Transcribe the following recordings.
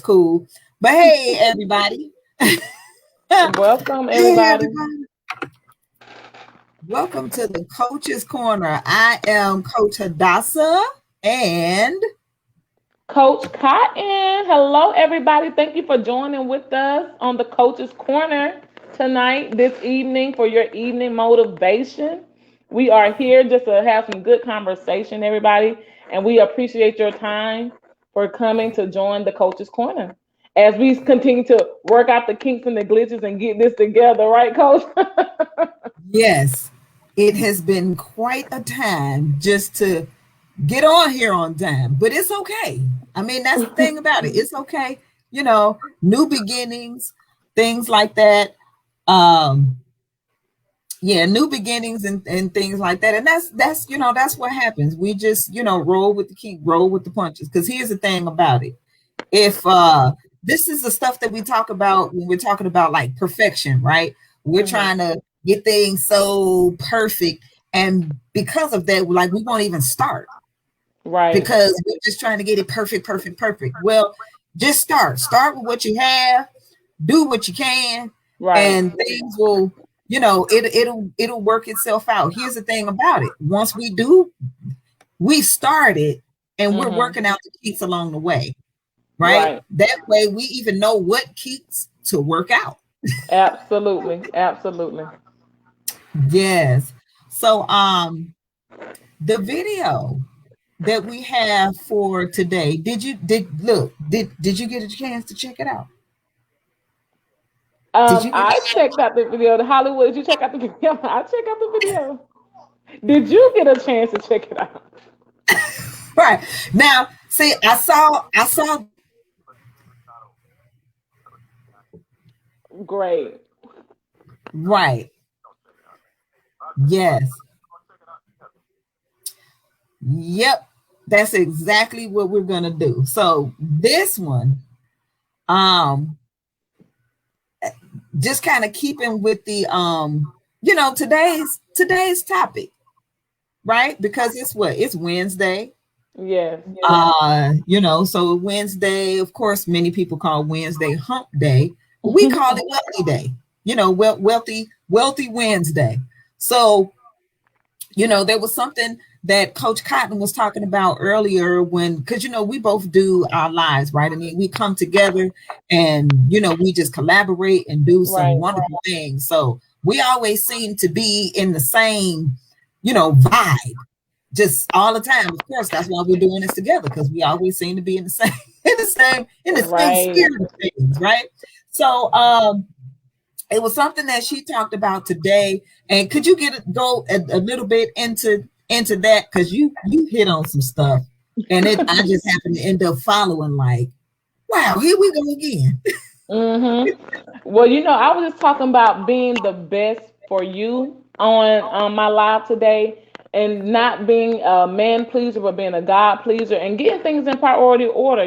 Cool. But hey, everybody. Welcome, Hey, everybody. everybody. Welcome to the Coach's Corner. I am Coach Hadassah and Coach Cotton. Hello, everybody. Thank you for joining with us on the Coach's Corner tonight, this evening, for your evening motivation. We are here just to have some good conversation, everybody, and we appreciate your time for coming to join the Coach's Corner as we continue to work out the kinks and the glitches and get this together, right, Coach? yes, it has been quite a time just to get on here on time, but it's okay. I mean, that's the thing about it. It's okay. New beginnings, things like that. Um, yeah, new beginnings and things like that. And that's what happens. We just, roll with the punches. Because here's the thing about it. If this is the stuff that we talk about when we're talking about like perfection, right? We're trying to get things so perfect. And because of that, like we won't even start. Right. Because we're just trying to get it perfect. Well, just start. Start with what you have, do what you can, Right. and things will, it'll work itself out. Here's the thing about it. Once we started and we're working out the kinks along the way. Right? That way we even know what kinks to work out. Absolutely. Absolutely. Yes. So the video that we have for today, did you get a chance to check it out? I checked out the video. The Hollywood, did you check out the video? I checked out the video. Did you get a chance to check it out? Right. Now, see, I saw Great. right. Yes. Yep. That's exactly what we're gonna do. So this one, just kind of keeping with the today's topic, right? Because it's Wednesday. Yes. So Wednesday, of course, many people call Wednesday hump day. We call it wealthy day, wealthy Wednesday. So, there was something that Coach Cotton was talking about earlier because, we both do our lives, right? I mean, we come together and, we just collaborate and do some wonderful things. So we always seem to be in the same, vibe just all the time. Of course, that's why we're doing this together, because we always seem to be in the same, in the same spirit of things, right? So, it was something that she talked about today, and could you go a little bit into that, because you hit on some stuff, and I just happened to end up following like, wow, here we go again. Well, I was just talking about being the best for you on my live today, and not being a man pleaser, but being a God pleaser, and getting things in priority order.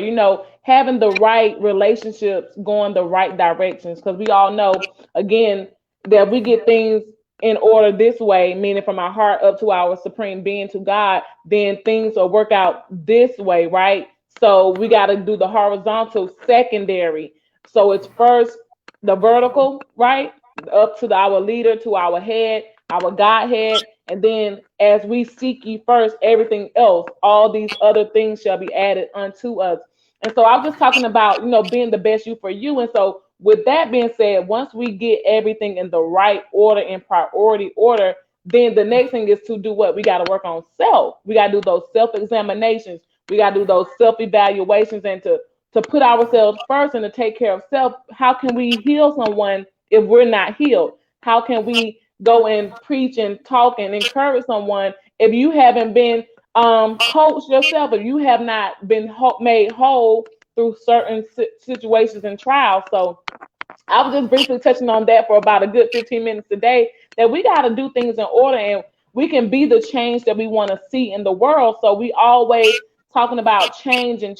Having the right relationships going the right directions, because we all know, again, that we get things in order this way, meaning from our heart up to our supreme being, to God, then things will work out this way, right? So we got to do the horizontal secondary. So it's first the vertical, right? Up to our leader, to our head, our Godhead. And then as we seek ye first, everything else, all these other things shall be added unto us. And so I'm just talking about, being the best you for you. And so with that being said, once we get everything in the right order, in priority order, then the next thing is to do what? We got to work on self. We got to do those self-examinations. We got to do those self-evaluations, and to put ourselves first and to take care of self. How can we heal someone if we're not healed? How can we go and preach and talk and encourage someone if you haven't been coached yourself, if you have not been made whole through certain situations and trials? So I was just briefly touching on that for about a good 15 minutes today, that we got to do things in order, and we can be the change that we want to see in the world. So we always talking about change and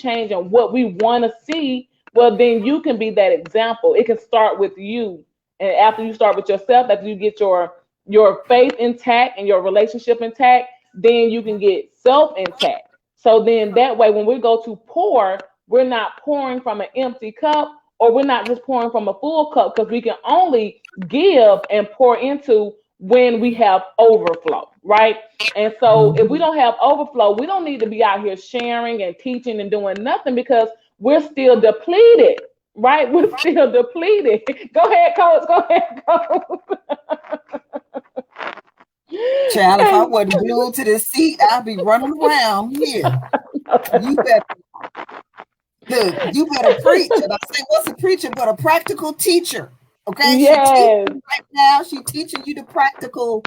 what we want to see. Well, then you can be that example. It can start with you. And after you start with yourself, after you get your faith intact and your relationship intact, then you can get self intact. So then that way, when we go to pour, we're not pouring from an empty cup, or we're not just pouring from a full cup, because we can only give and pour into when we have overflow, right? And so if we don't have overflow, we don't need to be out here sharing and teaching and doing nothing, because we're still depleted, right? We're still depleted. Go ahead, coach. Go ahead, coach. Child, if I wasn't glued to this seat, I'd be running around here. You better, look, you better preach. And I say, what's a preacher but a practical teacher? Okay, she Yes. teaching right now. She teaching you the practical.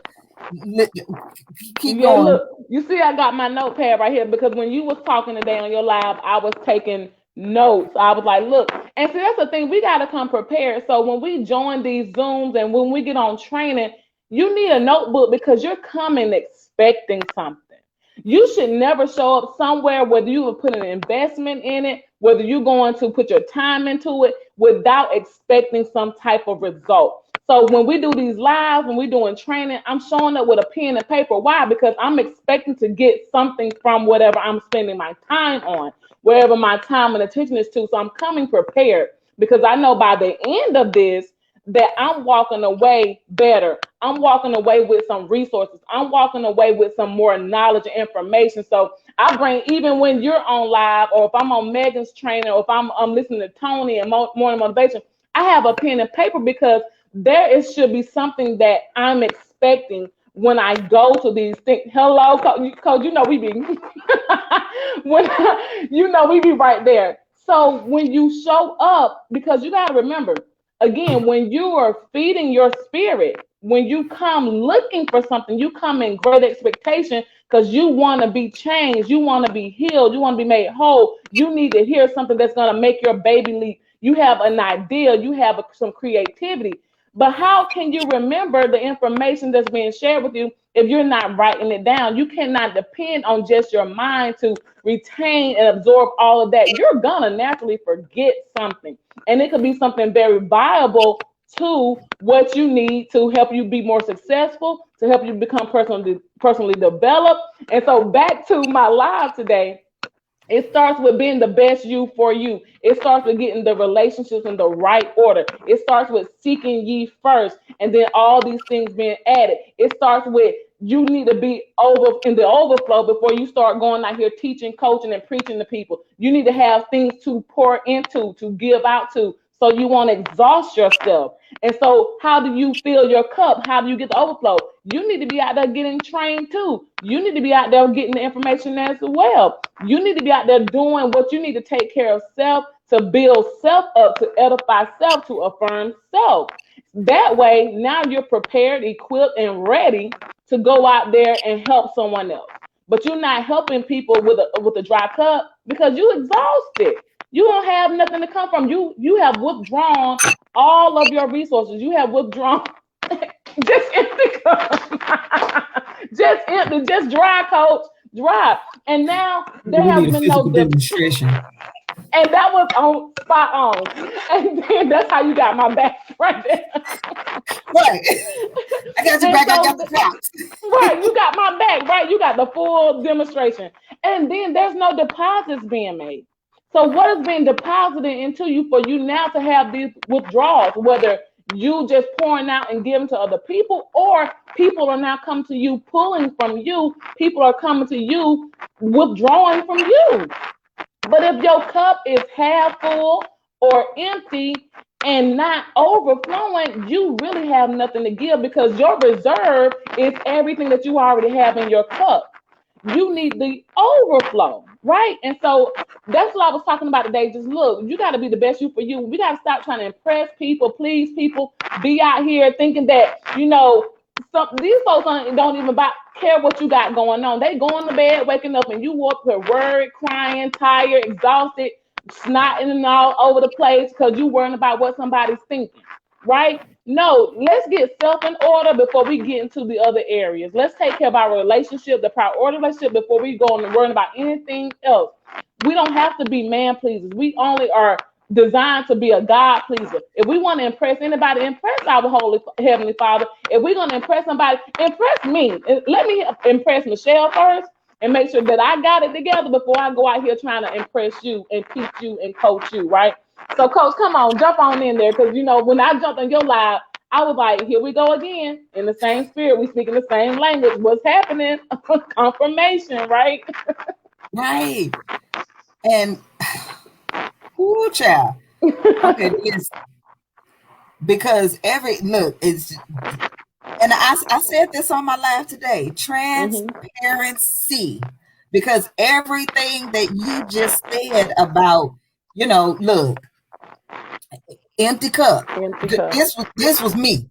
Keep Yeah, going. look, you see, I got my notepad right here, because when you was talking today on your live, I was taking notes. I was like, look, and see, that's the thing, we got to come prepared. So when we join these Zooms and when we get on training, you need a notebook, because you're coming expecting something. You should never show up somewhere, whether you have put an investment in it, whether you're going to put your time into it, without expecting some type of result. So when we do these lives, when we're doing training, I'm showing up with a pen and paper. Why? Because I'm expecting to get something from whatever I'm spending my time on, wherever my time and attention is to. So I'm coming prepared, because I know by the end of this that I'm walking away better. I'm walking away with some resources. I'm walking away with some more knowledge and information. So I bring, even when you're on live, or if I'm on Megan's training, or if I'm listening to Tony and Morning Motivation, I have a pen and paper, because should be something that I'm expecting when I go to these things. Hello, Coach, you know we be we be right there. So when you show up, because you got to remember, again, when you are feeding your spirit, when you come looking for something, you come in great expectation, because you want to be changed, you want to be healed, you want to be made whole. You need to hear something that's going to make your baby leap. You have an idea, you have some creativity. But how can you remember the information that's being shared with you if you're not writing it down? You cannot depend on just your mind to retain and absorb all of that. You're gonna naturally forget something, and it could be something very viable to what you need to help you be more successful, to help you become personally developed. And so back to my live today, it starts with being the best you for you. It starts with getting the relationships in the right order. It starts with seeking ye first, and then all these things being added. It starts with, you need to be over in the overflow before you start going out here teaching, coaching, and preaching to people. You need to have things to pour into, to give out to, so you won't exhaust yourself. And so how do you fill your cup? How do you get the overflow? You need to be out there getting trained too. You need to be out there getting the information as well. You need to be out there doing what you need to take care of self, to build self up, to edify self, to affirm self. That way, now you're prepared, equipped, and ready to go out there and help someone else. But you're not helping people with a dry cup, because you exhausted. You don't have nothing to come from. You have withdrawn all of your resources. You have withdrawn just empty just empty, just dry, coach, dry. And now there has been no demonstration. And that was on spot on. And then that's how you got my back right there. Right. I got your back, so, I got the props. Right, you got my back, right? You got the full demonstration. And then there's no deposits being made. So what is being deposited into you for you now to have these withdrawals, whether you just pouring out and giving to other people, or people are now coming to you, pulling from you. People are coming to you, withdrawing from you. But if your cup is half full or empty and not overflowing, you really have nothing to give, because your reserve is everything that you already have in your cup. You need the overflow, right? And so that's what I was talking about today. Just look, you got to be the best you for you. We got to stop trying to impress people, please people, be out here thinking that, these folks don't even care what you got going on. They going to bed, waking up, and you woke up worried, crying, tired, exhausted, snotting and all over the place, because you worrying about what somebody's thinking, right? No, let's get self in order before we get into the other areas. Let's take care of our relationship, the priority relationship, before we go and worry about anything else. We don't have to be man pleasers. We only are designed to be a God pleaser. If we want to impress anybody, impress our Holy Heavenly Father. If we're going to impress somebody, impress me. Let me impress Michelle first, and make sure that I got it together before I go out here trying to impress you and teach you and coach you, right? So, coach, come on, jump on in there, because you know when I jumped on your live, I was like, here we go again in the same spirit. We speaking the same language. What's happening? Confirmation, right? Right. And whoo, child. Okay, yes. Because it's, and I said this on my live today, transparency. Because everything that you just said about, look, empty cup. Empty cup. This was me.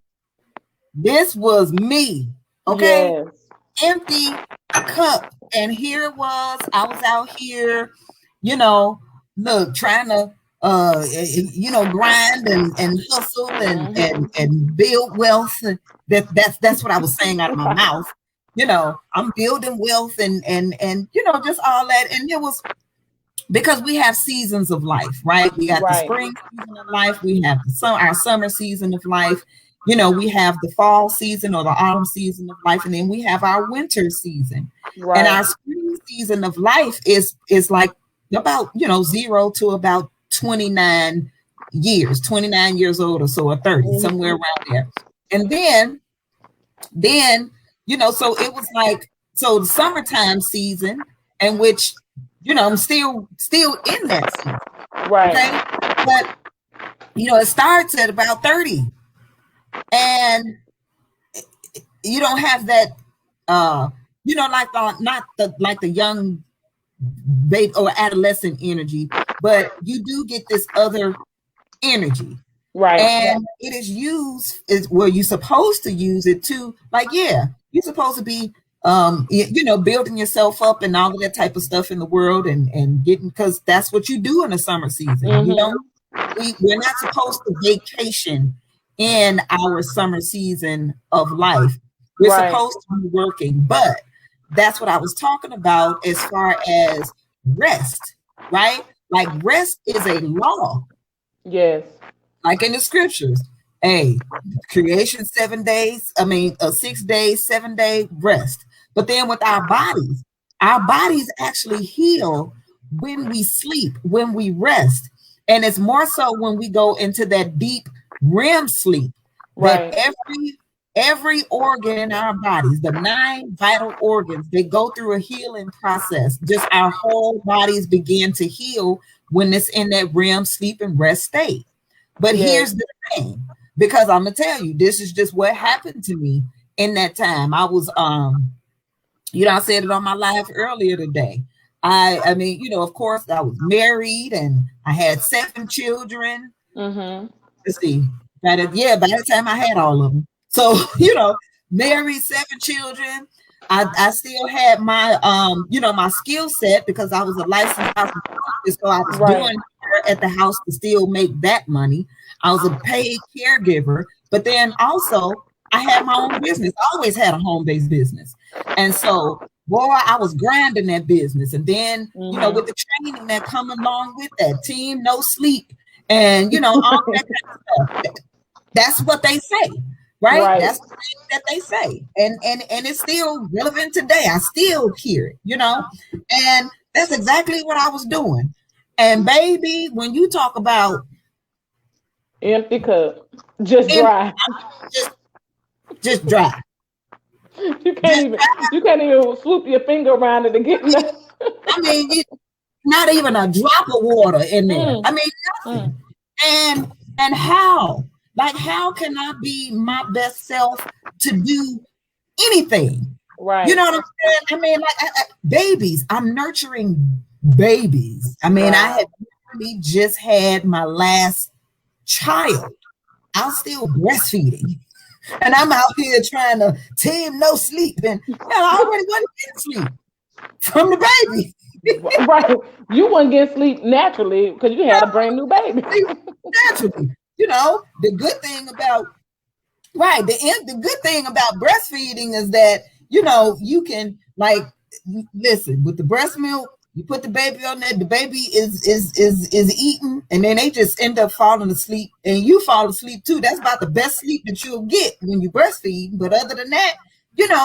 This was me. Okay. Yes. Empty cup. And here it was. I was out here, look, trying to grind and hustle and build wealth. That's what I was saying out of my mouth. I'm building wealth and just all that. And it was because we have seasons of life, right? We got the spring season of life, we have our summer season of life, we have the fall season or the autumn season of life, and then we have our winter season. Right. And our spring season of life is like about 0 to about 29 years old or so, or 30, somewhere around there. And then so it was like, so the summertime season, in which I'm still in that season, right? Okay? But it starts at about 30, and you don't have that like the young baby or adolescent energy, but you do get this other energy, right? And it is you're supposed to use it to, like, you're supposed to be building yourself up and all of that type of stuff in the world, and getting, because that's what you do in the summer season. We're not supposed to vacation in our summer season of life. We're supposed to be working. But that's what I was talking about as far as rest, right? Like, rest is a law. Yes. Like in the scriptures. Hey, creation 7 days, 6 days, 7-day rest. But then with our bodies actually heal when we sleep, when we rest. And it's more so when we go into that deep REM sleep, that every organ in our bodies, the 9 vital organs, they go through a healing process. Just our whole bodies begin to heal when it's in that REM sleep and rest state. But here's the thing, because I'm gonna tell you, this is just what happened to me in that time. I was I said it on my live earlier today. I mean, of course, I was married and I had 7 children. Let's see, by the time I had all of them. So, married, 7 children. I still had my, my skill set, because I was a licensed house therapist, so I was doing at the house to still make that money. I was a paid caregiver, but then also I had my own business. I always had a home-based business. And so, boy, I was grinding that business. And then, with the training that come along with that, team, no sleep, and, all that kind of stuff. That's what they say, right? That's the thing that they say. And it's still relevant today. I still hear it, and that's exactly what I was doing. And baby, when you talk about empty cup, just dry. Just dry. You can't even swoop your finger around it to get nothing. Not even a drop of water in there. Nothing. And how? Like, how can I be my best self to do anything? Right. You know what I'm saying? Babies. I'm nurturing babies. I had literally just had my last child. I'm still breastfeeding. And I'm out here trying to team no sleep. And I already wasn't getting sleep from the baby. Right. You weren't getting sleep naturally because you had a brand new baby. Naturally. The good thing about the good thing about breastfeeding is that, you can, like, listen, with the breast milk, you put the baby on there, the baby is eating, and then they just end up falling asleep, and you fall asleep too. That's about the best sleep that you'll get when you breastfeed. But other than that,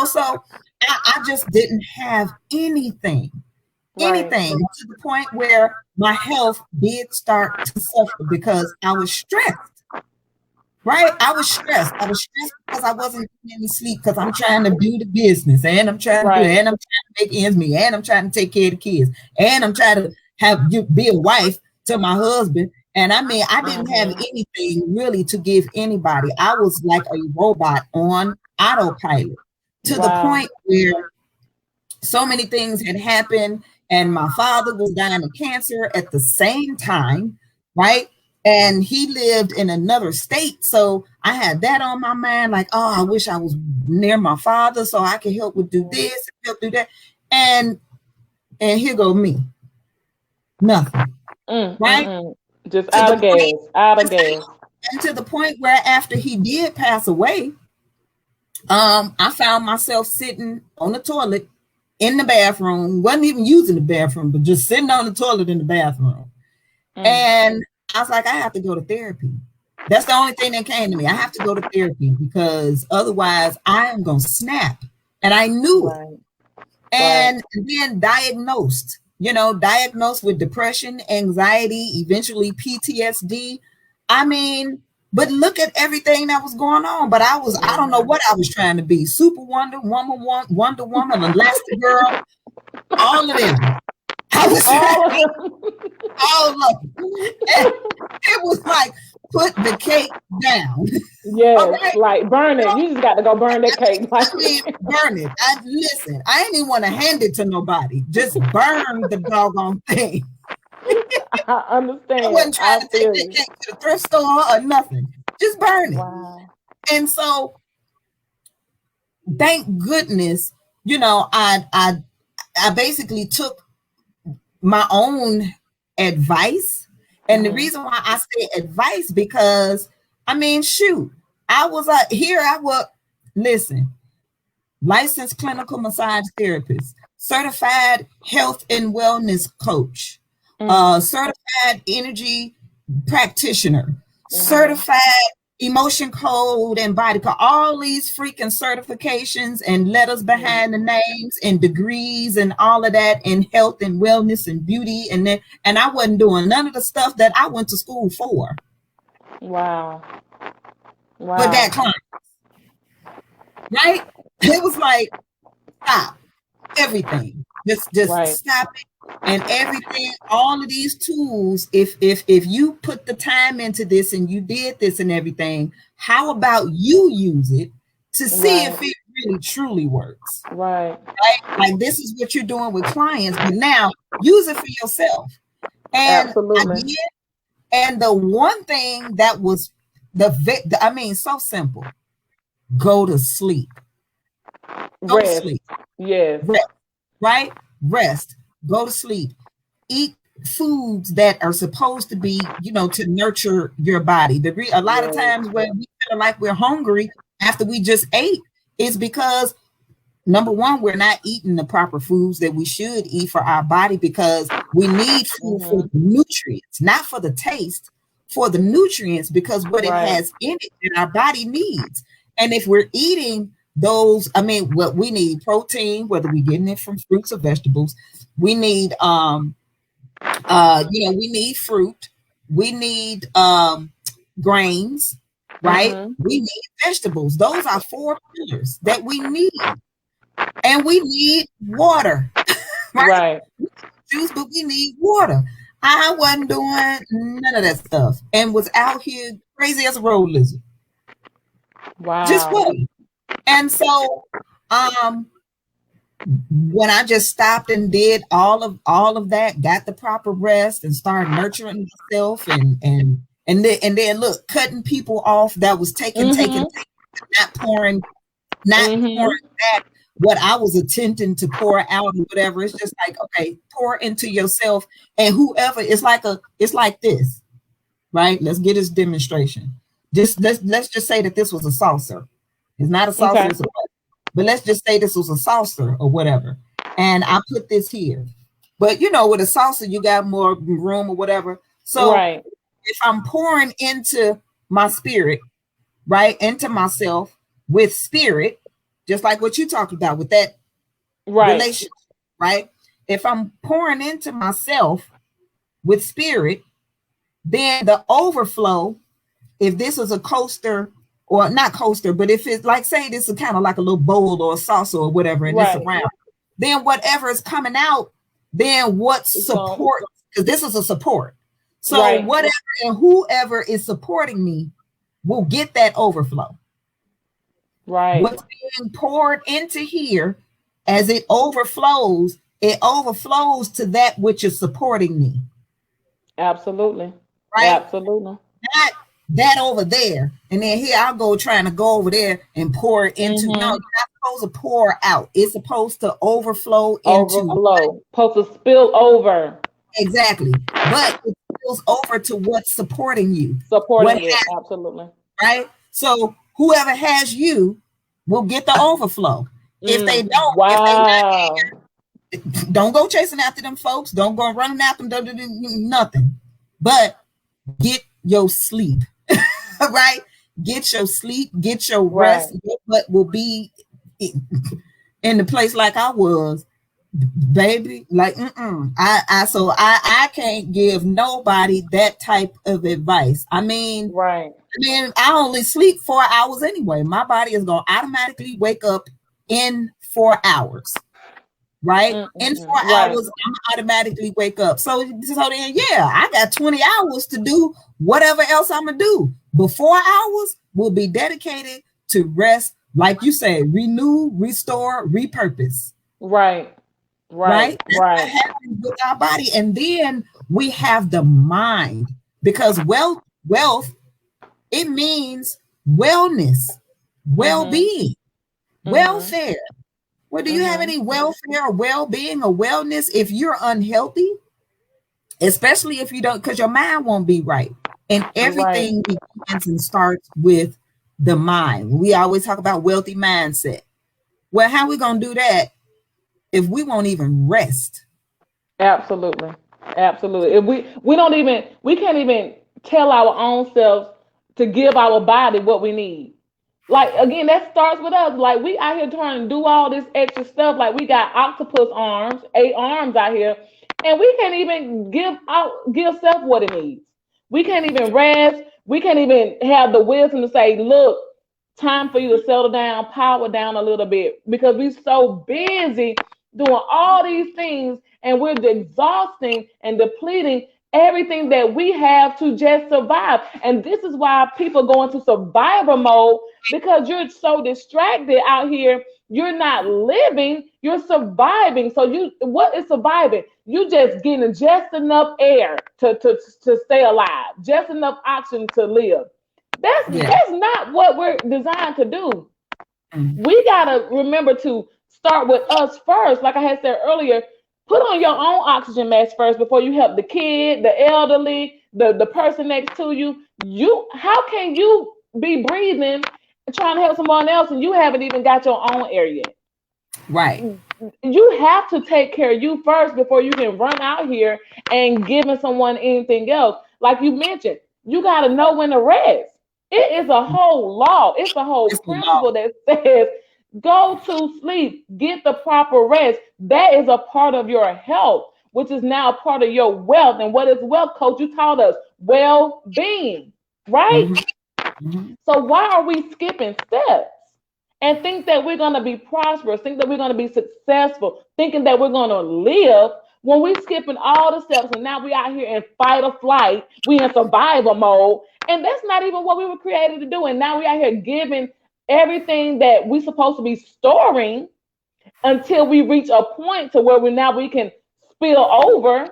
so I just didn't have anything, Right. to the point where my health did start to suffer because I was stressed. Right? I was stressed. I was stressed because I wasn't getting any sleep because I'm trying to do the business and I'm trying to do it Right. and I'm trying to make ends meet and I'm trying to take care of the kids and I'm trying to be a wife to my husband. And I mean, I didn't have anything really to give anybody. I was like a robot on autopilot to the Wow. point where so many things had happened, and my father was dying of cancer at the same time, right? And he lived in another state, so I had that on my mind. Like, oh, I wish I was near my father so I could help with do this, help do that, and here go me, nothing, right? Just To out the of gas. point, Out of gas. and to the point where after he did pass away, I found myself sitting on the toilet in the bathroom, wasn't even using the bathroom, but just sitting on the toilet in the bathroom. And I was like, I have to go to therapy. That's the only thing that came to me. I have to go to therapy because otherwise I am going to snap. And I knew it. Right. And then diagnosed with depression, anxiety, eventually PTSD. I mean, but look at everything that was going on. But I don't know what I was trying to be. Super Wonder Woman, Elastigirl, all of them. I was all of them. And it was like, put the cake down. Yes, right. Like burn it. You just got to go burn that cake. I mean, burn it. Listen, I ain't even want to hand it to nobody. Just burn the doggone thing. I understand. I wasn't trying to take that cake to the thrift store or nothing. Just burn it. Wow. And so, thank goodness, I basically took my own advice. And the reason why I say advice, because I mean, shoot, I was listen, licensed clinical massage therapist, certified health and wellness coach, certified energy practitioner, certified emotion code and body code, all these freaking certifications and letters behind the names and degrees and all of that in health and wellness and beauty. And I wasn't doing none of the stuff that I went to school for. Wow. But that client, right? It was like, stop everything. Just stop it. And everything, all of these tools, if you put the time into this and you did this and everything, how about you use it to see if it really truly works? Right. Like this is what you're doing with clients, but now use it for yourself. And absolutely. I did. And the one thing that was so simple: go to sleep. Go Rest. to sleep. Yes. Rest, right? Rest. Go to sleep. Eat foods that are supposed to be, to nurture your body. A lot of times when we feel like we're hungry after we just ate, is because number one, we're not eating the proper foods that we should eat for our body, because we need food for the nutrients, not for the taste, for the nutrients, because what it has in it that our body needs. And if we're eating those, what we need protein, whether we're getting it from fruits or vegetables, we need we need fruit, we need grains, right? We need vegetables. Those are 4 pillars that we need. And we need water. Right? Juice, but we need water. I wasn't doing none of that stuff and was out here crazy as a road lizard. Wow. Just what? And so when I just stopped and did all of that, got the proper rest and started nurturing myself and then look, cutting people off that was taking, not pouring back what I was attempting to pour out or whatever. It's just like, okay, pour into yourself, and whoever, it's like this, right? Let's get this demonstration. Let's just say that this was a saucer. It's not a saucer, it's a plate. But let's just say this was a saucer or whatever. And I put this here. But with a saucer, you got more room or whatever. So if I'm pouring into my spirit, right, into myself with spirit, just like what you talked about with that Right. relationship, right? If I'm pouring into myself with spirit, then the overflow, if this is a coaster, or not coaster, but if it's like, say this is kind of like a little bowl or a saucer or whatever, and it's Right. around, then whatever is coming out, then what It's going support, because this is a support. So right. whatever and whoever is supporting me will get that overflow. Right. What's being poured into here, as it overflows to that which is supporting me, Absolutely. right? Absolutely. Not that over there. And then here I'll go trying to go over there and pour it into. No, you're Mm-hmm. not supposed to pour out. It's supposed to overflow into. Overflow. Supposed to spill over. Exactly. But it spills over to what's supporting you. What Supporting it. has, Absolutely. right? So whoever has you will get the overflow. If they don't, if they Wow. not, don't go chasing after them folks. Don't go running after them, nothing. But get your sleep. Right? Get your sleep, get your Right. rest. What will be in the place like I was, baby? Like, I can't give nobody that type of advice. Right. I only sleep 4 hours anyway. My body is gonna automatically wake up in 4 hours. Right? In four Right. hours, I'm automatically wake up. So then, yeah, I got 20 hours to do whatever else I'm gonna do. But 4 hours will be dedicated to rest, like you say, renew, restore, repurpose. Right. Right. Right? That's what Right. happens with our body. And then we have the mind, because wealth, it means wellness, Mm-hmm. well-being, Mm-hmm. welfare. Well, do you have Mm-hmm. any welfare or well-being or wellness if you're unhealthy? Especially if you don't, because your mind won't be right. And Right. everything begins and starts with the mind. We always talk about wealthy mindset. Well, how are we going to do that if we won't even rest? Absolutely. Absolutely. If we can't even tell our own selves to give our body what we need. Like again, that starts with us. Like we out here trying to do all this extra stuff. Like we got octopus arms, 8 arms out here, and we can't even give self what it needs. We can't even rest. We can't even have the wisdom to say, look, time for you to settle down, power down a little bit, because we're so busy doing all these things and we're exhausting and depleting everything that we have to just survive. And this is why people go into survivor mode, because you're so distracted out here. You're not living, you're surviving. So what is surviving? You just getting just enough air to stay alive, just enough oxygen to live. That's Yeah. that's not what we're designed to do. Mm-hmm. We gotta remember to start with us first. Like I had said earlier, put on your own oxygen mask first before you help the kid, the elderly, the person next to you. How can you be breathing and trying to help someone else and you haven't even got your own air yet? Right. You have to take care of you first before you can run out here and giving someone anything else. Like you mentioned, you got to know when to rest. It is a whole law. It's a whole It's the law. principle that says go to sleep, get the proper rest. That is a part of your health, which is now a part of your wealth. And what is wealth, coach? You taught us well-being, right? Mm-hmm. Mm-hmm. So why are we skipping steps and think that we're going to be prosperous, think that we're going to be successful, thinking that we're going to live when we skipping all the steps and now we out here in fight or flight, we in survival mode, and that's not even what we were created to do. And now we out here giving everything that we supposed to be storing until we reach a point to where we can spill over,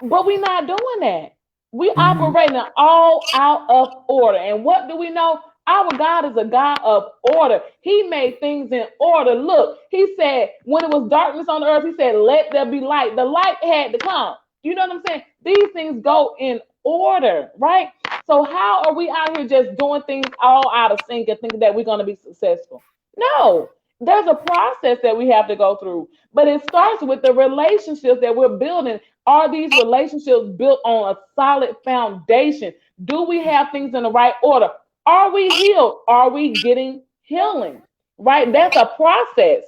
but we're not doing that. We Mm-hmm. operating all out of order. And what do we know? Our God is a God of order. He made things in order. Look, he said, when it was darkness on the earth, he said, let there be light. The light had to come. You know what I'm saying? These things go in order, right? So how are we out here just doing things all out of sync and thinking that we're going to be successful? No, there's a process that we have to go through, but it starts with the relationships that we're building. Are these relationships built on a solid foundation? Do we have things in the right order? Are we healed? Are we getting healing? Right? That's a process.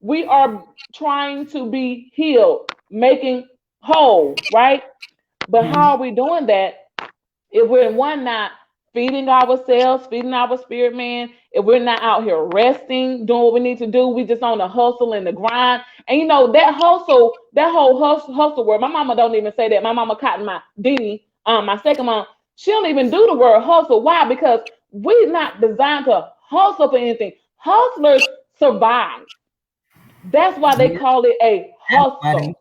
we are trying to be healed, making whole, right? But how are we doing that if we're one not feeding ourselves, feeding our spirit man, if we're not out here resting, doing what we need to do, we just on the hustle and the grind. And you know, that hustle, that whole hustle word, my mama don't even say that. My mama Cotton, my Dini, my second mom, she don't even do the word hustle. Why? Because we're not designed to hustle for anything. Hustlers survive. That's why they call it a hustle.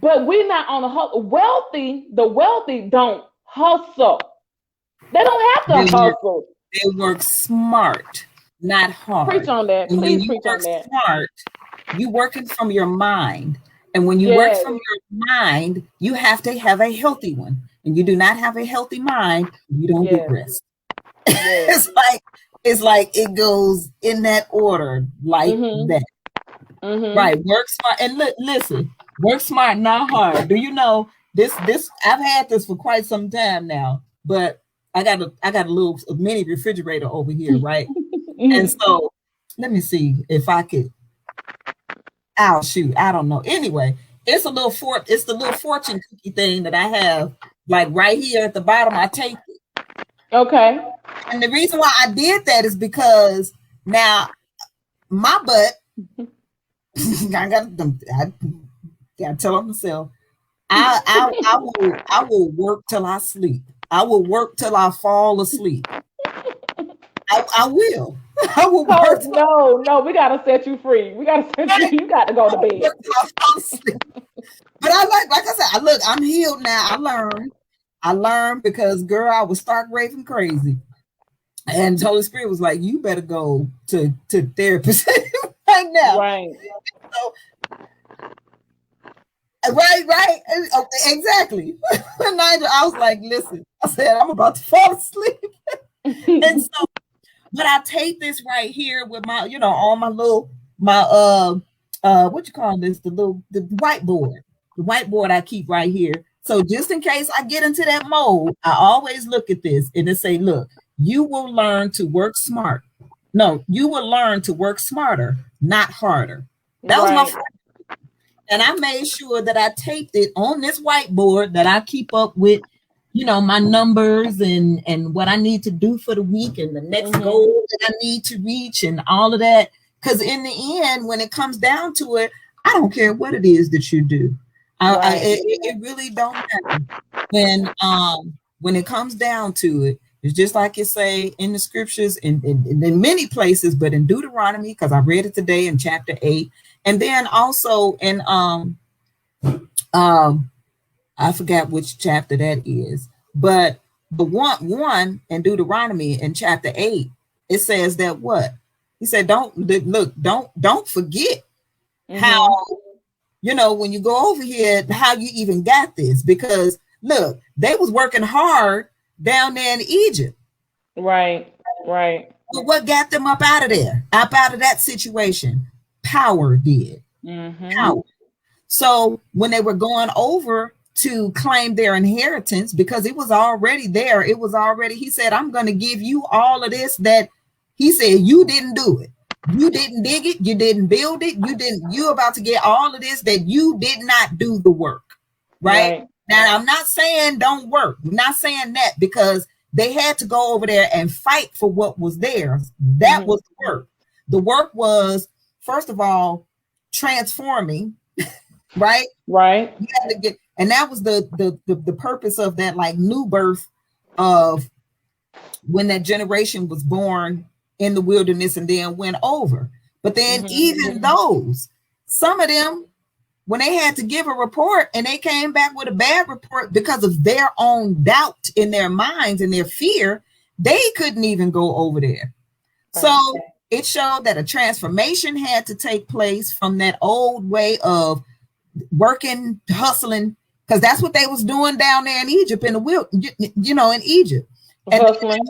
But we're not on a hustle. The wealthy don't hustle. They don't have to hustle. They work smart, not hard. Preach on that. And when Please you preach work on that. smart, you working from your mind. And when you work Yes. from your mind, you have to have a healthy one. And you do not have a healthy mind, you don't get Yes. rest. Yes. it's like it goes in that order, like that. Right. Work smart. And listen, work smart, not hard. Do you know this? I've had this for quite some time now, but I got a little mini refrigerator over here, right? And so let me see if I could. I'll shoot. I don't know. Anyway, it's the little fortune cookie thing that I have, like right here at the bottom. I take it. Okay. And the reason why I did that is because now my butt. I gotta tell myself. I will work till I sleep. I will work till I fall asleep. I will. I will work. No, we gotta set you free. We gotta set you. You got to go to bed. But like I said, I'm healed now. I learned because girl, I was stark raving crazy. And the Holy Spirit was like, you better go to therapist right now. Right. So, right. Exactly. Nigel, I was like, listen, I said, I'm about to fall asleep. And so, but I take this right here with my, on my little, what you call this? The whiteboard. The whiteboard I keep right here. So just in case I get into that mode, I always look at this and it say, look, you will learn to work smart. No, you will learn to work smarter, not harder. That was my first. And I made sure that I taped it on this whiteboard that I keep up with, my numbers and what I need to do for the week and the next goal that I need to reach and all of that. Because in the end, when it comes down to it, I don't care what it is that you do. It really don't matter. When it comes down to it, it's just like it say in the scriptures in many places, but in Deuteronomy, because I read it today in chapter 8, and then also in I forgot which chapter that is, but the one in Deuteronomy in chapter 8, it says that what? He said, don't forget how, when you go over here, how you even got this, because look, they was working hard down there in Egypt. Right. But what got them up out of there, up out of that situation? Power did. Power. So when they were going over to claim their inheritance, because it was already there, he said, I'm going to give you all of this that he said, you didn't do it. You didn't dig it. You didn't build it. You're about to get all of this that you did not do the work. Right? Now, I'm not saying don't work. I'm not saying that, because they had to go over there and fight for what was theirs. That was the work. The work was, first of all, transforming, right? Right. You had to get, and that was the purpose of that, like, new birth of when that generation was born in the wilderness and then went over. But then even those, some of them, when they had to give a report and they came back with a bad report because of their own doubt in their minds and their fear, they couldn't even go over there. So it showed that a transformation had to take place from that old way of working, hustling, because that's what they was doing down there in Egypt, in the in Egypt. Hustling,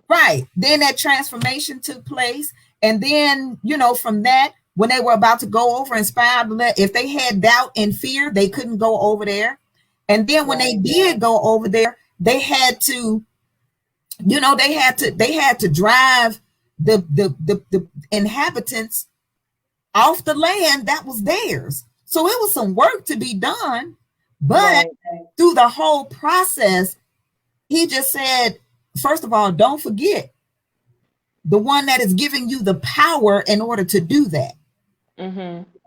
right. Then that transformation took place. And then, from that, when they were about to go over and spy, if they had doubt and fear, they couldn't go over there. And then when they did go over there, they had to, they had to drive the inhabitants off the land that was theirs. So it was some work to be done, but through the whole process, he just said, first of all, don't forget the one that is giving you the power in order to do that.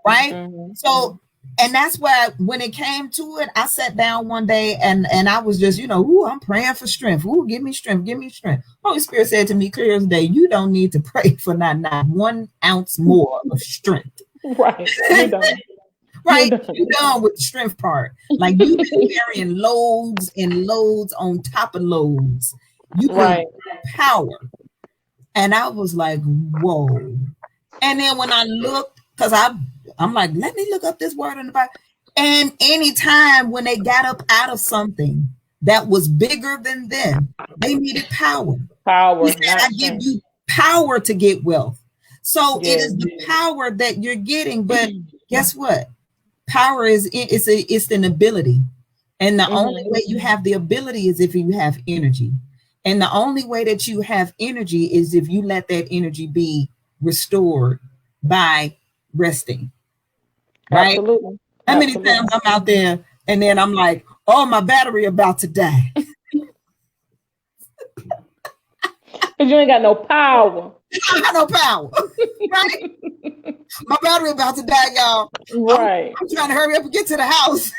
Right? So, and that's why when it came to it, I sat down one day and I was just, ooh, I'm praying for strength. Ooh, give me strength, give me strength. Holy Spirit said to me clear as day, you don't need to pray for not 1 ounce more of strength. Right. You're done. Right? You're done with the strength part. Like you've been carrying loads and loads on top of loads. You need power. And I was like, whoa. And then when I looked, because I'm like, let me look up this word in the Bible. And anytime when they got up out of something that was bigger than them, they needed power. He said, I give you power to get wealth. So it is the power that you're getting. But guess what? Power it's an ability. And the only way you have the ability is if you have energy. And the only way that you have energy is if you let that energy be restored by resting. Right? Absolutely. How many times I'm out there and then I'm like, oh, my battery about to die. Because you ain't got no power. I got no power. Right? My battery about to die, y'all. Right. I'm trying to hurry up and get to the house.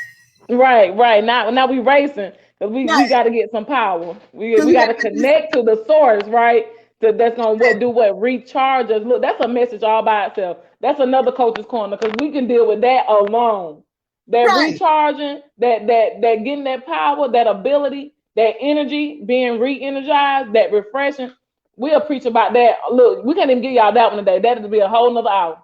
Right. Now we racing. Because we got to get some power. We got to connect to the source, right? That's going to recharge us. Look, that's a message all by itself. That's another coach's corner because we can deal with that alone. That recharging, that getting that power, that ability, that energy, being re-energized, that refreshing. We'll preach about that. Look, we can't even give y'all that one today. That'll be a whole nother hour.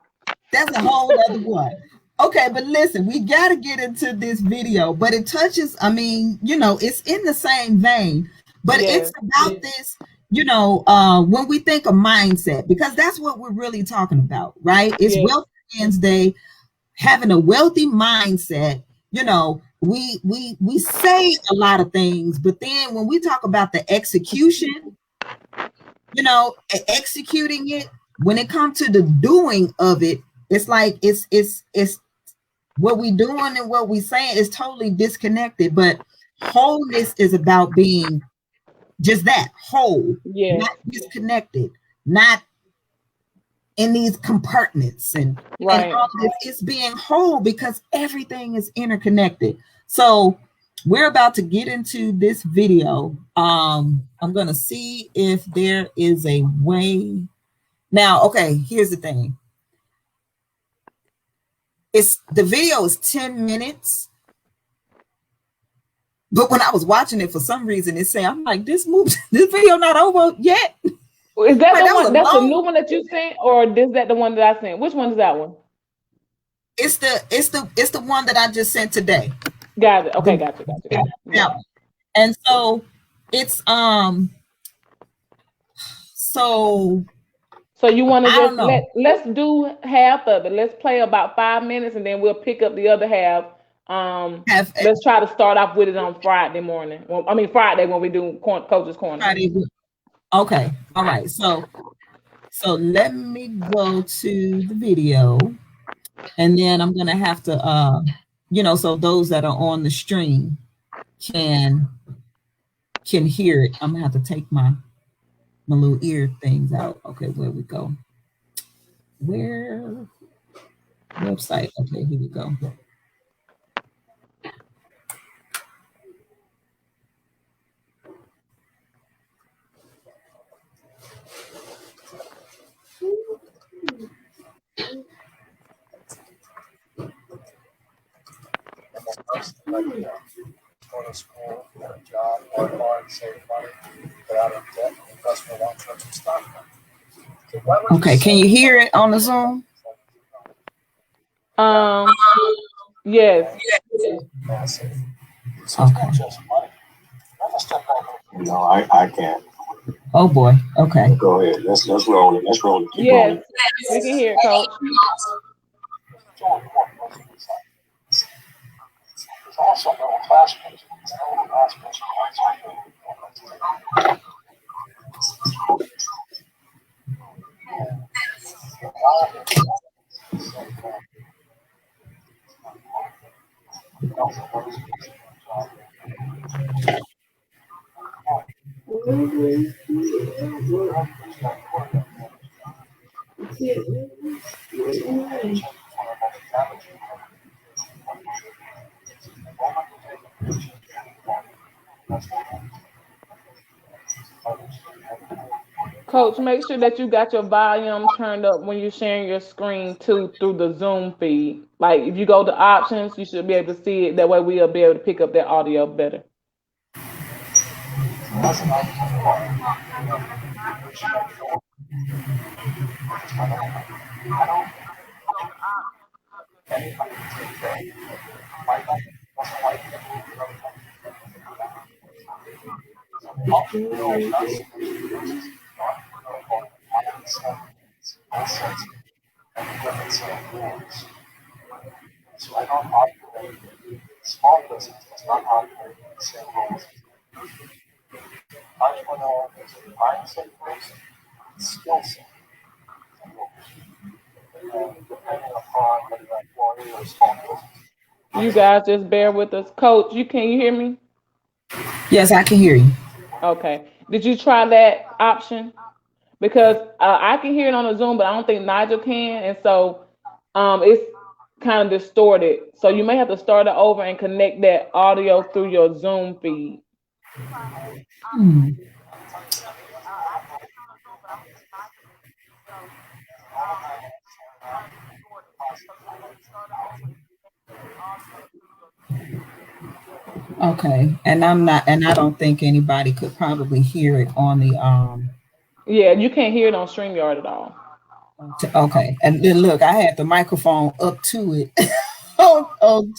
That's a whole other one. Okay, but listen, we got to get into this video, but it touches, it's in the same vein, but it's about this, when we think of mindset, because that's what we're really talking about, right? It's Wealthy Wednesday, having a wealthy mindset. We say a lot of things, but then when we talk about the execution, executing it, when it comes to the doing of it, it's like it's what we doing and what we saying is totally disconnected. But wholeness is about being just that, whole, not disconnected, not in these compartments and all of this. It's being whole because everything is interconnected. So we're about to get into this video. I'm gonna see if there is a way. Now, okay, here's the thing. The video is 10 minutes. But when I was watching it, for some reason, I'm like, this video not over yet. Is that the one? That's the new one that you sent, or is that the one that I sent? Which one is that one? It's the one that I just sent today. Got it. Okay, gotcha. Yeah. And so it's So you want to just let's do half of it. Let's play about 5 minutes and then we'll pick up the other half. Let's try to start off with it on Friday morning. Friday when we do Coach's Corner. Friday. Okay. All right. So let me go to the video and then I'm gonna have to so those that are on the stream can hear it. I'm gonna have to take my little ear things out. Okay, where we go? Where website? Okay, here we go. Go to school, get a job, work hard, save money, get out of debt, invest for long-term stock. Okay, can you hear it on the Zoom? Yes. Massive. Okay. No, I can't. Oh boy. Okay. Go ahead. Let's roll it. Let's roll it. Keep going. We can hear it, Coach. Also middle class music. Coach, make sure that you got your volume turned up when you're sharing your screen too through the Zoom feed. Like if you go to options, you should be able to see it. That way we'll be able to pick up that audio better. So I don't operate small business does not operate the same rules. Entrepreneur is a mindset person, skill set, and rules. And depending upon whether you're employee or small business. You guys just bear with us. Coach, can you hear me? Yes, I can hear you. Okay. Did you try that option? Because I can hear it on the Zoom, but I don't think Nigel can, and so it's kind of distorted. So you may have to start it over and connect that audio through your Zoom feed. Okay, and I don't think anybody could probably hear it on the Yeah, you can't hear it on StreamYard at all. Okay, and then look, I had the microphone up to it on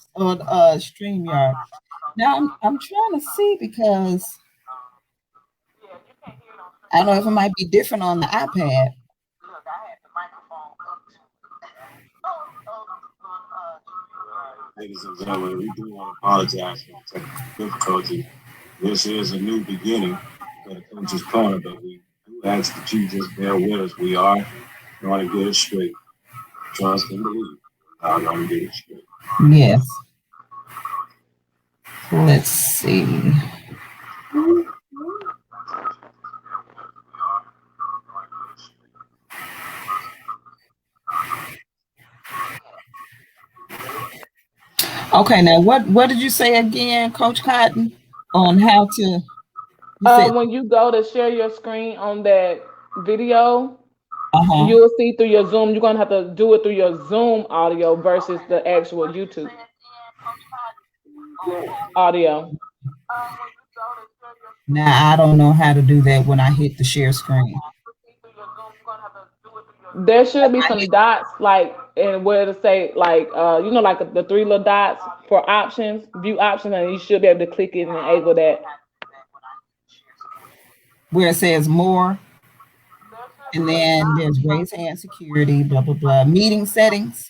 StreamYard. Now I'm trying to see because I don't know if it might be different on the iPad. Ladies and gentlemen, we do want to apologize for the technical difficulty. This is a new beginning for the Coach's Corner, but we do ask that you just bear with us. We are going to get it straight. Trust and believe. I'm going to get it straight. Yes. Let's see. Okay, now what did you say again, Coach Cotton, on how to? When you go to share your screen on that video, you'll see through your Zoom. You're gonna have to do it through your Zoom audio versus the actual YouTube audio. Now I don't know how to do that when I hit the share screen. There should be some dots, like, and where to say, like, like the three little dots for options, view options, and you should be able to click it and enable that. Where it says more, and then there's raise hand security, blah, blah, blah, meeting settings.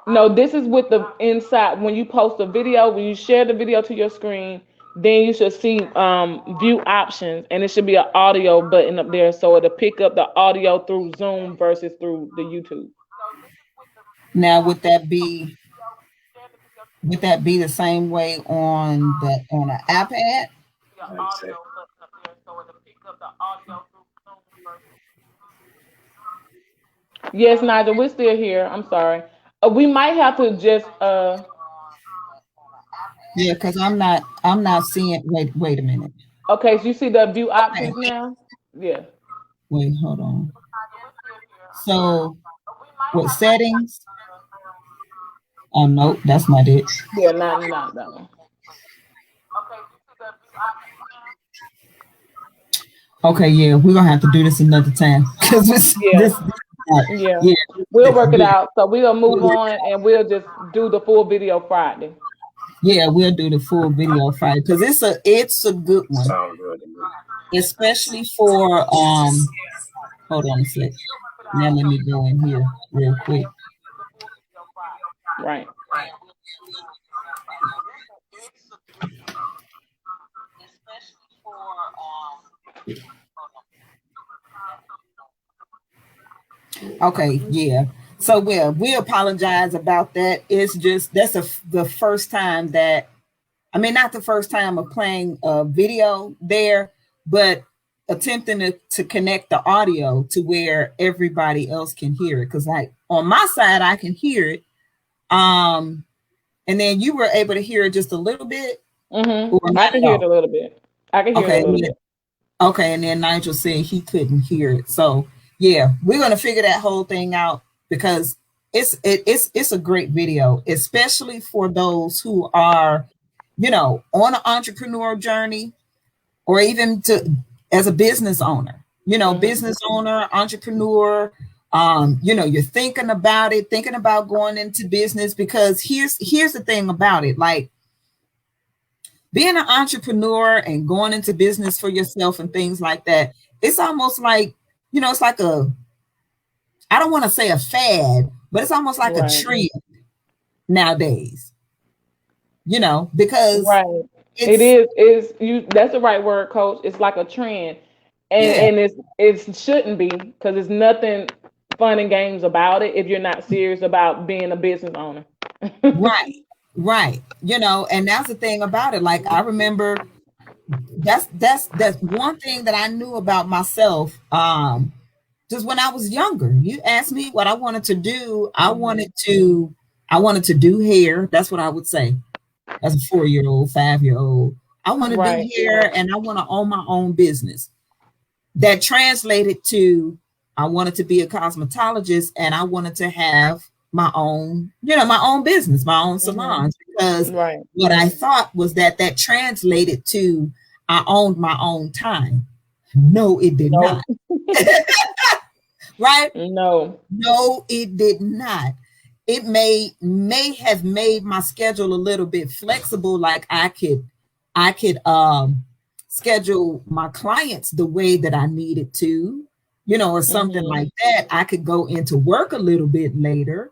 No, this is with the inside. When you post a video, when you share the video to your screen, then you should see view options, and it should be an audio button up there, so it'll pick up the audio through Zoom versus through the YouTube. Now, would that be the same way on an iPad? Yes, Nigel, we're still here. I'm sorry. We might have to just Yeah, because I'm not seeing. Wait a minute. Okay, so you see the view options now? Yeah. Wait, hold on. So, what settings? Oh no, that's not it. Yeah, not that one. Okay, yeah, we're gonna have to do this another time because we'll work it out. So we'll move on and we'll just do the full video Friday. Yeah, we'll do the full video Friday because it's a good one, especially for Hold on a sec. Now let me go in here real quick. Right. Okay, yeah. So we apologize about that. It's just the first time that, I mean, not the first time of playing a video there, but attempting to connect the audio to where everybody else can hear it. Because like on my side, I can hear it. And then you were able to hear it just a little bit. I can hear it a little bit. I can hear it a little bit. Okay, and then Nigel said he couldn't hear it. So yeah, we're gonna figure that whole thing out because it's a great video, especially for those who are, you know, on an entrepreneurial journey, or even as a business owner, you know, business owner, entrepreneur. You know, you're thinking about going into business, because here's the thing about it, like being an entrepreneur and going into business for yourself and things like that, it's almost like, you know, it's like I don't want to say a fad, but it's almost like a trend nowadays, you know, because that's the right word, Coach. It's like a trend. And it shouldn't be, because there's nothing fun and games about it if you're not serious about being a business owner. Right. You know, and that's the thing about it. Like, I remember that's one thing that I knew about myself. Just when I was younger, you asked me what I wanted to do. I wanted to do hair. That's what I would say as a 4-year-old, 5-year-old. I want to do hair, and I want to own my own business. That translated to, I wanted to be a cosmetologist, and I wanted to have my own, you know, my own business, my own salons, because what I thought was that translated to I owned my own time. No, it did not. Right? No, it did not. It may have made my schedule a little bit flexible. Like I could schedule my clients the way that I needed to, you know, or something like that. I could go into work a little bit later.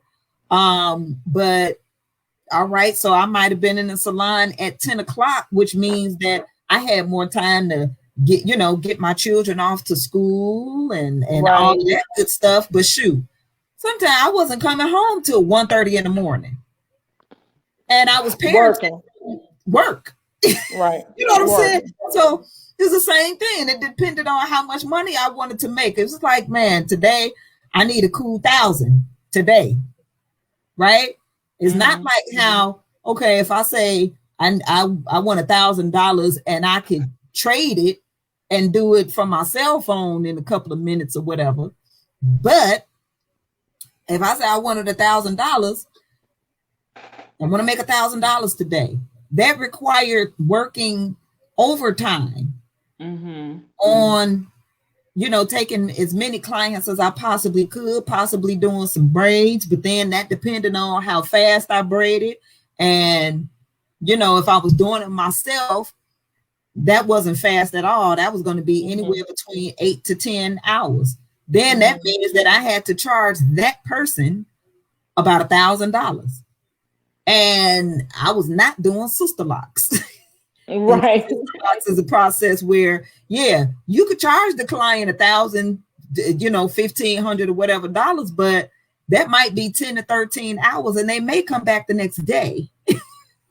But all right, so I might have been in the salon at 10 o'clock, which means that I had more time to get my children off to school and all that good stuff. But shoot, sometimes I wasn't coming home till 1:30 in the morning, and I was work. Right. You know what I'm saying? So it's the same thing. It depended on how much money I wanted to make. It was like, man, today I need a cool 1,000 today. Right? It's not like how, okay, if I say I want $1,000 and I could trade it and do it from my cell phone in a couple of minutes or whatever. But if I say I wanted $1,000, I want to make $1,000 today. That required working overtime on, you know, taking as many clients as I possibly could, possibly doing some braids, but then that depended on how fast I braided. And, you know, if I was doing it myself, that wasn't fast at all. That was going to be anywhere between 8 to 10 hours. Then that means that I had to charge that person about $1,000. And I was not doing sister locks. Right. Sister locks is a process where, you could charge the client $1,000, you know, $1,500 or whatever dollars, but that might be 10 to 13 hours, and they may come back the next day.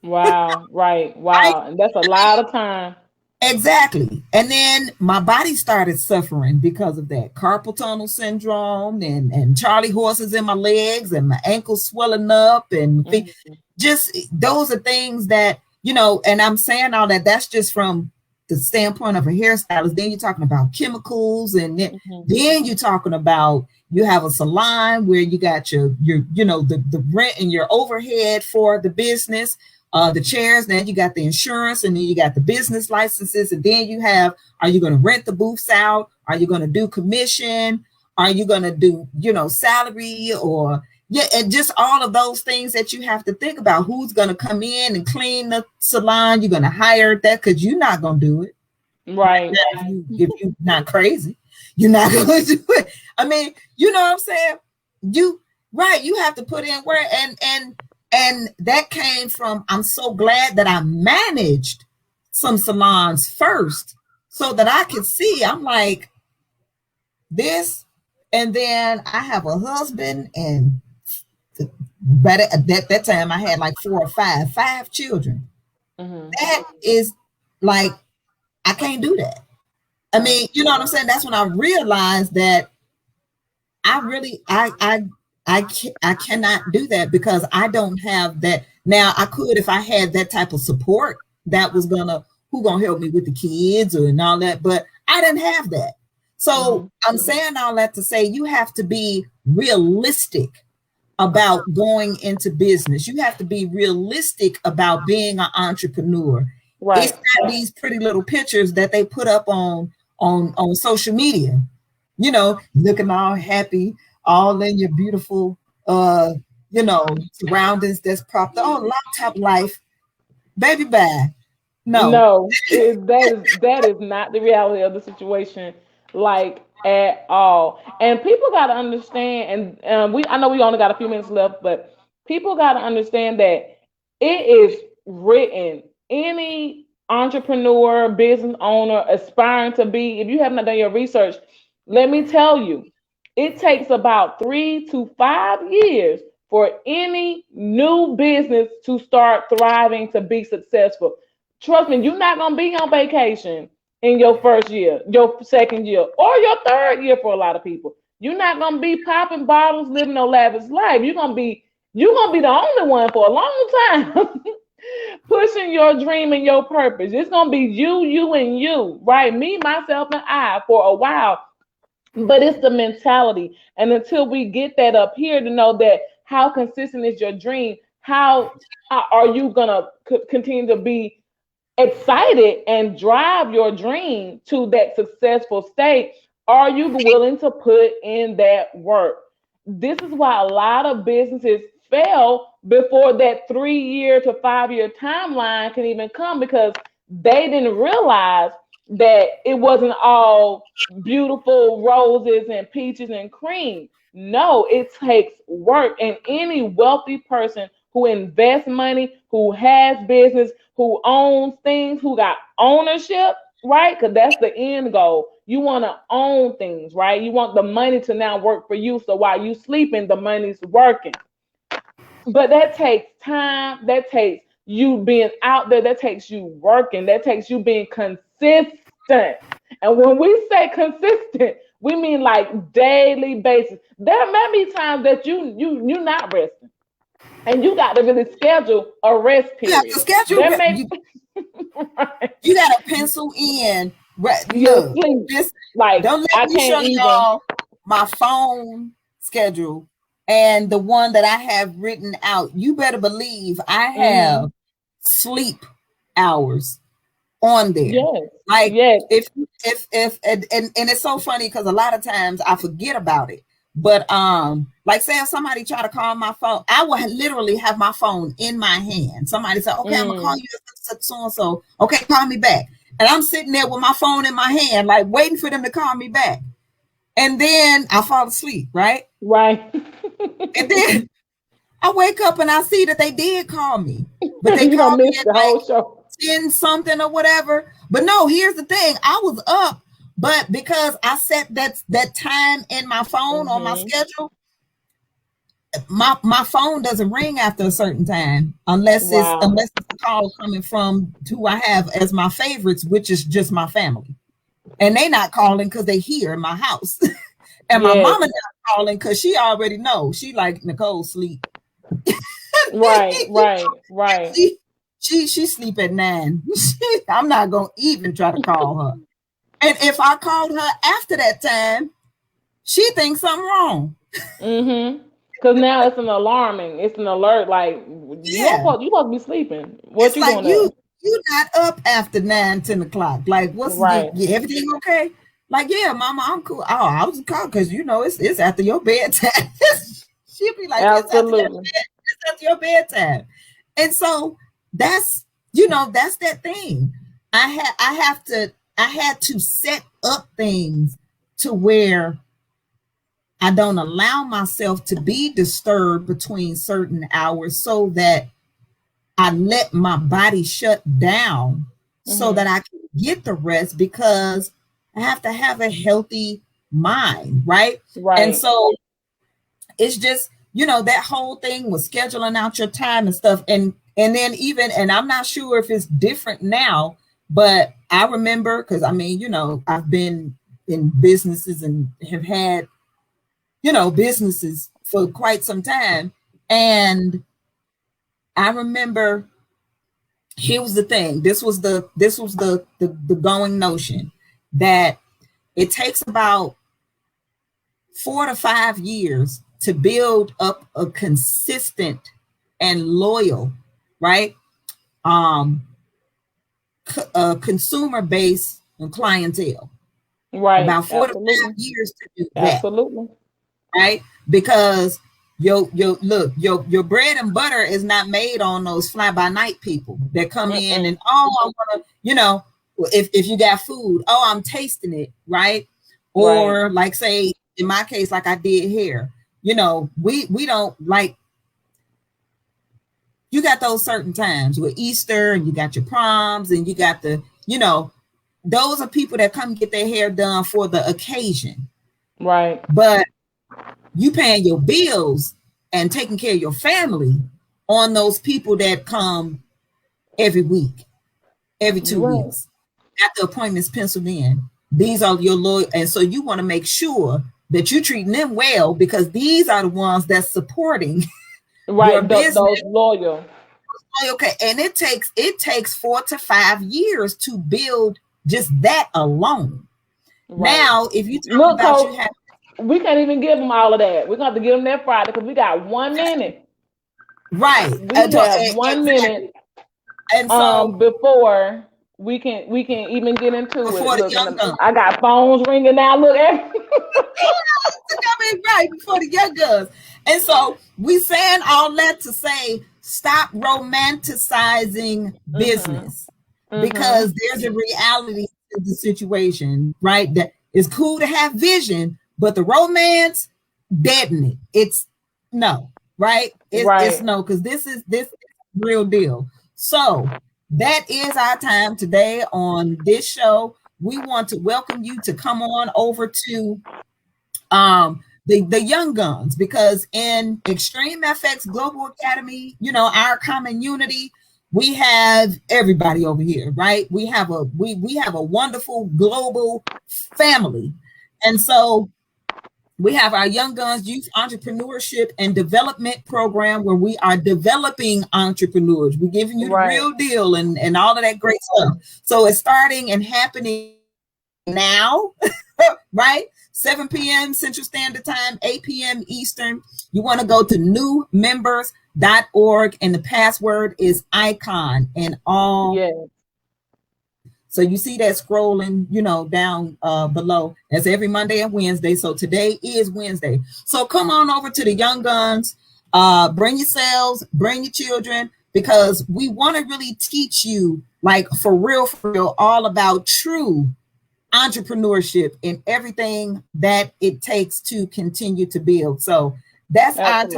Wow. Right. Wow. And that's a lot of time. Exactly. And then my body started suffering because of that carpal tunnel syndrome and Charlie horses in my legs and my ankles swelling up and just those are things that, you know, and I'm saying all that, that's just from the standpoint of a hairstylist. Then you're talking about chemicals, and then you're talking about, you have a salon where you got your you know, the rent and your overhead for the business, the chairs, then you got the insurance, and then you got the business licenses, and then you have, are you going to rent the booths out? Are you going to do commission? Are you going to do, you know, salary, or and just all of those things that you have to think about. Who's going to come in and clean the salon? You're going to hire that, because you're not going to do it. Right. If you're not crazy, you're not going to do it. I mean, you know what I'm saying? You have to put in work, and that came from, I'm so glad that I managed some salons first so that I could see, I'm like this, and then I have a husband, and but at that time I had like 4 or 5 children. That is like, I can't do that. I mean, you know what I'm saying? That's when I realized that I cannot do that because I don't have that. Now I could if I had that type of support that was who gonna help me with the kids and all that, but I didn't have that. So I'm saying all that to say you have to be realistic about going into business. You have to be realistic about being an entrepreneur. Right. It's not these pretty little pictures that they put up on social media. You know, looking all happy, all in your beautiful surroundings that's propped on laptop life. Baby bye. No. That is not the reality of the situation, like at all. And people got to understand. And I know we only got a few minutes left, but people got to understand that it is written. Any entrepreneur, business owner, aspiring to be, if you have not done your research, let me tell you, it takes about 3 to 5 years for any new business to start thriving, to be successful. Trust me, you're not gonna be on vacation in your first year, your second year, or your third year for a lot of people. You're not gonna be popping bottles, living a lavish life. You're gonna be the only one for a long time. Pushing your dream and your purpose. It's gonna be you, and you, right? Me, myself, and I for a while. But it's the mentality. And until we get that up here to know that how consistent is your dream, how are you gonna continue to be excited and drive your dream to that successful state? Are you willing to put in that work? This is why a lot of businesses fail before that 3 year to 5 year timeline can even come, because they didn't realize that it wasn't all beautiful roses and peaches and cream. No, it takes work. And any wealthy person who invests money, who has business, who owns things, who got ownership, right? Because that's the end goal. You want to own things, right? You want the money to now work for you. So while you sleeping, the money's working. But that takes time. That takes you being out there. That takes you working. That takes you being consistent. And when we say consistent, we mean like daily basis. There may be times that you're not resting, and you got to really schedule a rest period. You have to schedule. Right. You got to pencil in. Look, like, don't let me show y'all my phone schedule and the one that I have written out. You better believe I have sleep hours on there. Yes. Like if and it's so funny because a lot of times I forget about it. But like say if somebody try to call my phone, I will literally have my phone in my hand. Somebody said, okay, I'm gonna call you so and so. Okay, call me back. And I'm sitting there with my phone in my hand, like waiting for them to call me back. And then I fall asleep, right? Right. And then I wake up and I see that they did call me. But they you called me at the whole show. 10 something or whatever. But no, here's the thing. I was up, but because I set that time in my phone on my schedule, my phone doesn't ring after a certain time unless it's a call coming from who I have as my favorites, which is just my family. And they not calling because they here in my house. And my mama not calling because she already knows. She like, Nicole sleep. Right. She sleep at 9. I'm not gonna even try to call her. And if I called her after that time, she thinks something wrong. Because now it's an alarming, it's an alert. Like you supposed to be sleeping. What it's you like doing? You not up after 9, 10 o'clock. Like what's everything okay? Like Mama, I'm cool. Oh, I was called because it's after your bedtime. She'll be like, absolutely, it's after your bedtime. And so that's that thing. I had to set up things to where I don't allow myself to be disturbed between certain hours so that I let my body shut down so that I can get the rest, because I have to have a healthy mind, right? And so it's just, that whole thing with scheduling out your time and stuff. And then and I'm not sure if it's different now, But I remember, because I mean, you know, I've been in businesses and have had, you know, businesses for quite some time. And I remember, here was the thing. This was the going notion that it takes about 4 to 5 years to build up a consistent and loyal, right? Consumer base and clientele. Right. About 4 to 5 Absolutely. years to do that, Absolutely. right? Because your bread and butter is not made on those fly by night people that come in and, oh, I want to, you know, if you got food, oh, I'm tasting it, right? Or like, say in my case, like I did here, you know, we don't like, you got those certain times with Easter and you got your proms and you got the, you know, those are people that come get their hair done for the occasion. Right. But you paying your bills and taking care of your family on those people that come every week, every 2 weeks. Got the appointments penciled in. These are your loyal, and so you want to make sure that you're treating them well, because these are the ones that's supporting your business. Those loyal. Okay, and it takes 4 to 5 years to build just that alone. Now, if you talk about Coach, we can't even give them all of that. We're gonna have to give them that Friday because we got 1 minute. Right. We have 1 minute. And so before we can even get into it. Look, I got phones ringing now. Look at right before the young guns. And so we saying all that to say, stop romanticizing business, because there's a reality to the situation, right? That it's cool to have vision, but the romance, deaden it. It's no, right? It's no, because this is real deal. So that is our time today on this show. We want to welcome you to come on over to the young guns, because in XtreamFX Global Academy, you know, our common unity, we have everybody over here, right? We have a wonderful global family. And so we have our Young Guns Youth Entrepreneurship and Development Program, where we are developing entrepreneurs. We're giving you the real deal and all of that great stuff. So it's starting and happening now, right? 7 p.m. Central Standard Time, 8 p.m. Eastern. You want to go to newmembers.org, and the password is icon and all. Yes. So you see that scrolling, you know, down below. That's every Monday and Wednesday. So today is Wednesday. So come on over to the Young Guns. Bring yourselves, bring your children, because we want to really teach you, like, for real, all about true entrepreneurship and everything that it takes to continue to build. So that's our time.